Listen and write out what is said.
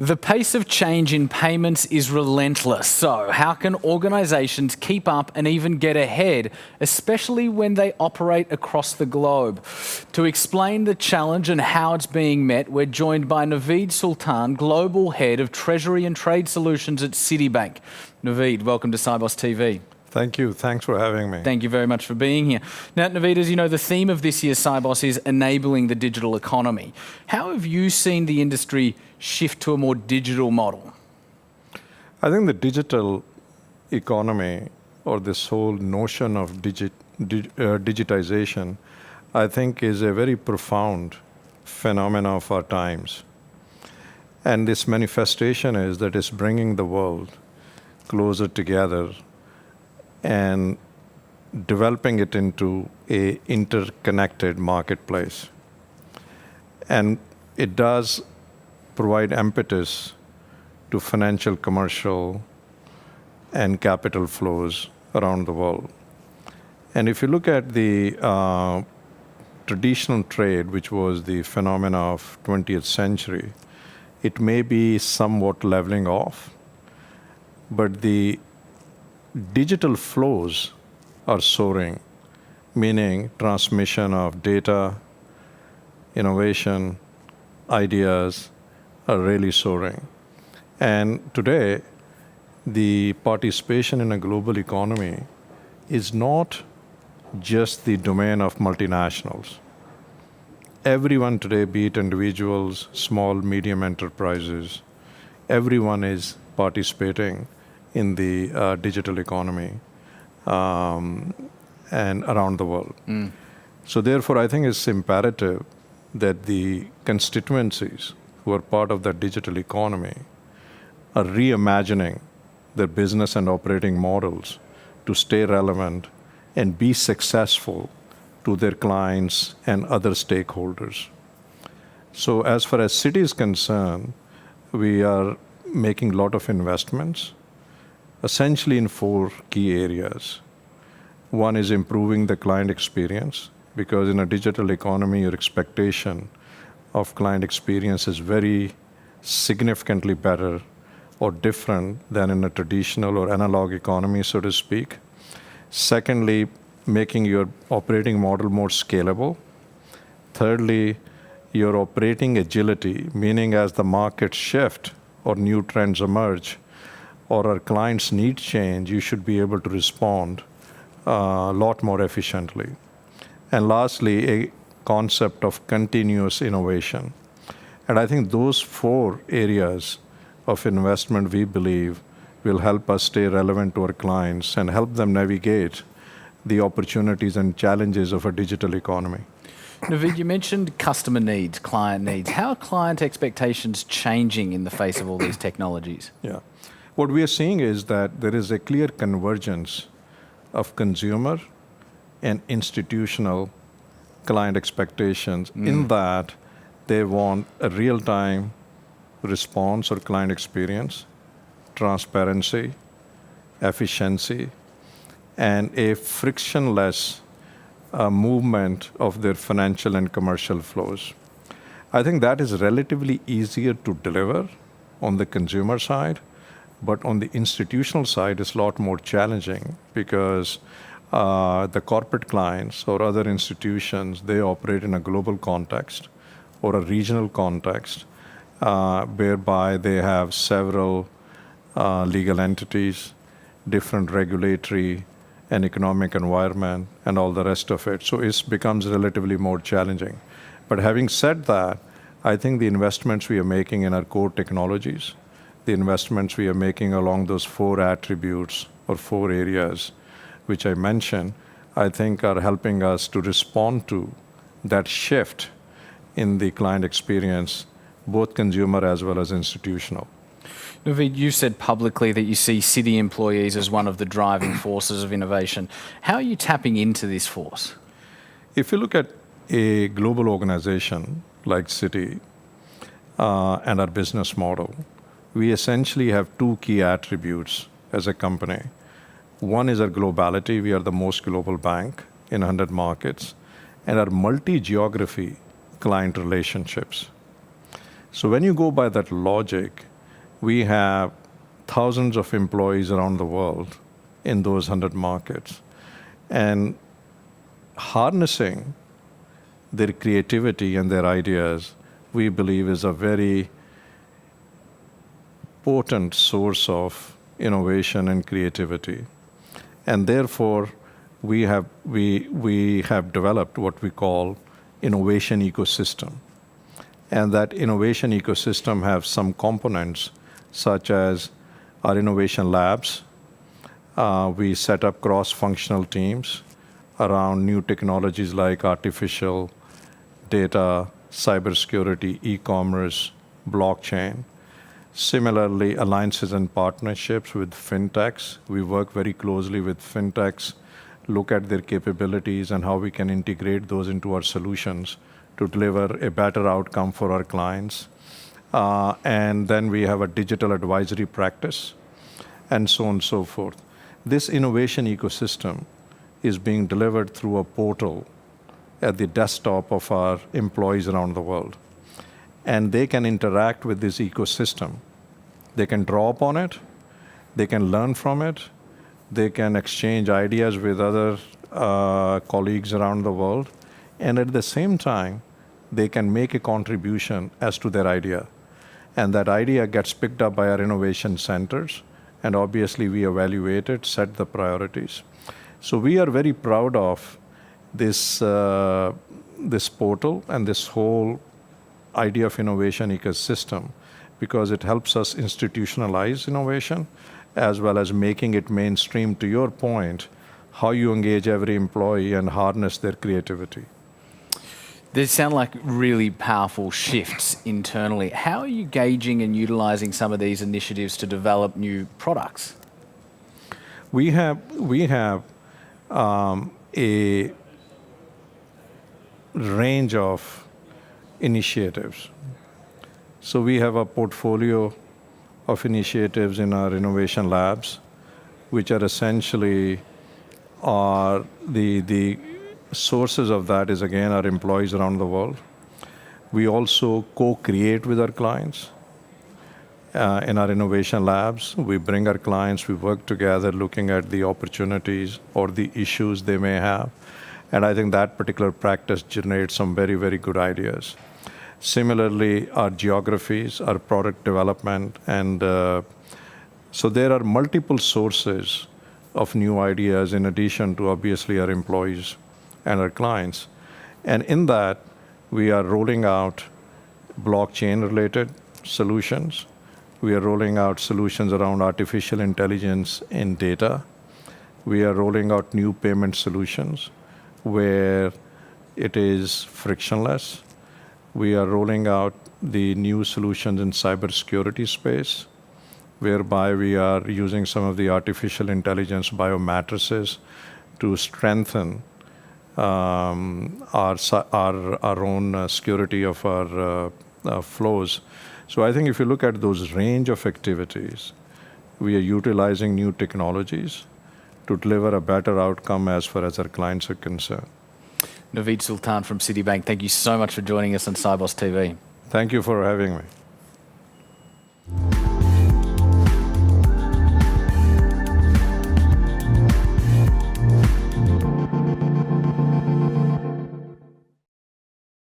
The pace of change in payments is relentless. So how can organisations keep up and even get ahead, especially when they operate across the globe? To explain the challenge and how it's being met, we're joined by Naveed Sultan, Global Head of Treasury and Trade Solutions at Citibank. Naveed, welcome to Sibos TV. Thank you. Thanks for having me. Thank you very much for being here. Now, Naveed, as you know, the theme of this year's Sibos is enabling the digital economy. How have you seen the industry shift to a more digital model? I think the digital economy, or this whole notion of digitization, I think is a very profound phenomenon of our times. And this manifestation is that it's bringing the world closer together and developing it into a interconnected marketplace. And it does provide impetus to financial, commercial, and capital flows around the world. And if you look at the traditional trade, which was the phenomena of 20th century, it may be somewhat leveling off, but the digital flows are soaring, meaning transmission of data, innovation, ideas are really soaring. And today, the participation in a global economy is not just the domain of multinationals. Everyone today, be it individuals, small, medium enterprises, everyone is participating in the digital economy and around the world. So therefore, I think it's imperative that the constituencies who are part of that digital economy are reimagining their business and operating models to stay relevant and be successful to their clients and other stakeholders. So as far as Citi is concerned, we are making a lot of investments, essentially in 4 key areas. One is improving the client experience, because in a digital economy, your expectation of client experience is very significantly better or different than in a traditional or analog economy, so to speak. Secondly, making your operating model more scalable. Thirdly, your operating agility, meaning as the markets shift or new trends emerge, or our clients' needs change, you should be able to respond a lot more efficiently. And lastly, a concept of continuous innovation. And I think those 4 areas of investment, we believe, will help us stay relevant to our clients and help them navigate the opportunities and challenges of a digital economy. Naveed, you mentioned customer needs, client needs. How are client expectations changing in the face of all these technologies? Yeah. What we are seeing is that there is a clear convergence of consumer and institutional client expectations in that they want a real-time response or client experience, transparency, efficiency, and a frictionless movement of their financial and commercial flows. I think that is relatively easier to deliver on the consumer side, but on the institutional side, it's a lot more challenging because the corporate clients or other institutions, they operate in a global context or a regional context, whereby they have several legal entities, different regulatory and economic environment, and all the rest of it. So it becomes relatively more challenging. But having said that, I think the investments we are making in our core technologies, the investments we are making along those 4 attributes or 4 areas, which I mentioned, I think are helping us to respond to that shift in the client experience, both consumer as well as institutional. Naveed, you said publicly that you see Citi employees as one of the driving forces of innovation. How are you tapping into this force? If you look at a global organization like Citi and our business model, we essentially have 2 key attributes as a company. One is our globality. We are the most global bank in 100 markets, and our multi-geography client relationships. So when you go by that logic, We have thousands of employees around the world in those 100 markets. And harnessing their creativity and their ideas, we believe, is a very potent source of innovation and creativity. And therefore, we have developed what we call innovation ecosystem. And that innovation ecosystem has some components such as our innovation labs. We set up cross-functional teams around new technologies like artificial data, cybersecurity, e-commerce, blockchain. Similarly, alliances and partnerships with fintechs. We work very closely with fintechs, look at their capabilities and how we can integrate those into our solutions to deliver a better outcome for our clients. And then we have a digital advisory practice, and so on and so forth. This innovation ecosystem is being delivered through a portal at the desktop of our employees around the world. And they can interact with this ecosystem. They can draw upon it, they can learn from it, they can exchange ideas with other colleagues around the world, and at the same time, they can make a contribution as to their idea. And that idea gets picked up by our innovation centers, and obviously we evaluate it, set the priorities. So we are very proud of this, this portal and this whole idea of innovation ecosystem, because it helps us institutionalize innovation as well as making it mainstream, to your point, how you engage every employee and harness their creativity. These sound like really powerful shifts internally. How are you gauging and utilizing some of these initiatives to develop new products? We have a range of initiatives. So we have a portfolio of initiatives in our innovation labs, which are essentially the sources of that is, again, our employees around the world. We also co-create with our clients in our innovation labs. We bring our clients, we work together looking at the opportunities or the issues they may have. And I think that particular practice generates some very, very good ideas. Similarly, our geographies, our product development, and so there are multiple sources of new ideas in addition to obviously our employees and our clients. And in that, we are rolling out blockchain-related solutions. We are rolling out solutions around artificial intelligence in data. We are rolling out new payment solutions where it is frictionless. We are rolling out the new solutions in cybersecurity space, whereby we are using some of the artificial intelligence biomatrices to strengthen our own security of our flows. So I think if you look at those range of activities, we are utilizing new technologies to deliver a better outcome as far as our clients are concerned. Naveed Sultan from Citibank, thank you so much for joining us on Sibos TV. Thank you for having me.